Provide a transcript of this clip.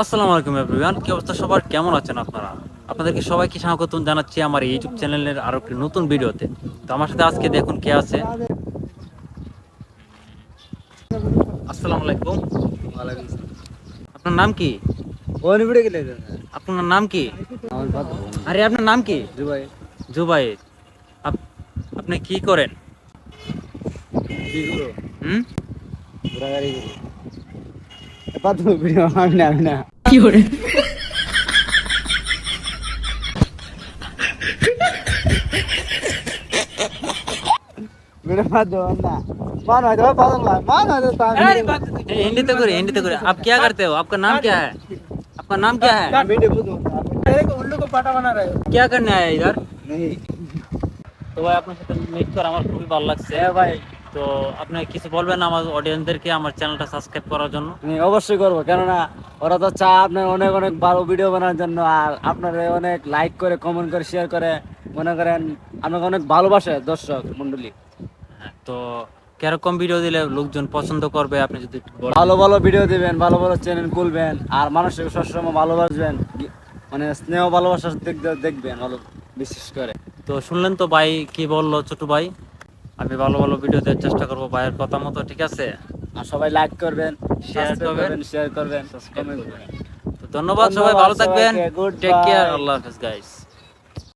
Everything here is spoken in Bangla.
আসসালামু আলাইকুম এভরিওয়ান, কি অবস্থা সবার, কেমন আছেন আপনারা? আপনাদেরকে সবাইকে স্বাগতম জানাচ্ছি আমার ইউটিউব চ্যানেলের আরো একটি নতুন ভিডিওতে। তো আমার সাথে আজকে দেখুন কে আছে। আসসালামু আলাইকুম। ওয়ালাইকুম আসসালাম। আপনার নাম কি? কোন ভিডিও গেলে আপনার নাম কি? আমার বাবা আরে আপনার নাম কি? দুবাই জুবাইর। আপনি কি করেন? কি করো হুম? ঘোরাঘুরি করো পাত ভিডিও আমি না কি করে? ভিডিও পাত না मान है तो पागल मान है तो हिंदी तो करे। आप क्या करते हो? आपका नाम क्या है? आपका नाम क्या है? वीडियो बुझो मेरे को उल्लू को पाटा बना रहे हो क्या करने आया इधर? नहीं তো ভাই আপনার সাথে মিট করে আমার খুবই ভালো লাগছে ভাই তো আপনি কিছু বলবেন আমার অডিয়েন্সদেরকে আমার চ্যানেলটা সাবস্ক্রাইব করার জন্য? আমি অবশ্যই করবো, কেননা ওরা তো চায় আপনার অনেক অনেক ভালো ভিডিও বানানোর জন্য, আর আপনারা অনেক লাইক করে কমেন্ট করে শেয়ার করে মনে করেন আপনাকে অনেক ভালোবাসে দর্শক মন্ডলী। হ্যাঁ, তো কিরকম ভিডিও দিলে লোকজন পছন্দ করবে আপনি যদি একটু বলেন। ভালো ভালো ভিডিও দিবেন, ভালো ভালো চ্যানেল খুলবেন, আর মানুষকে সবসময় ভালোবাসবেন, মানে স্নেহ ভালোবাসার দিক দিয়ে দেখবেন ভালো, বিশেষ করে। তো শুনলেন তো ভাই কি বললো ছোট ভাই, আমি ভালো ভালো ভিডিও দেওয়ার চেষ্টা করবো ভাইয়ের কথা মতো, ঠিক আছে? আর সবাই লাইক করবেন, শেয়ার করবেন, শেয়ার করবেন, সাবস্ক্রাইব কমেন্ট করবেন। করবেন। তো ধন্যবাদ, সবাই ভালো থাকবেন। সবাইকে, টেক কেয়ার, goodbye। আল্লাহ হাফেজ গাইস।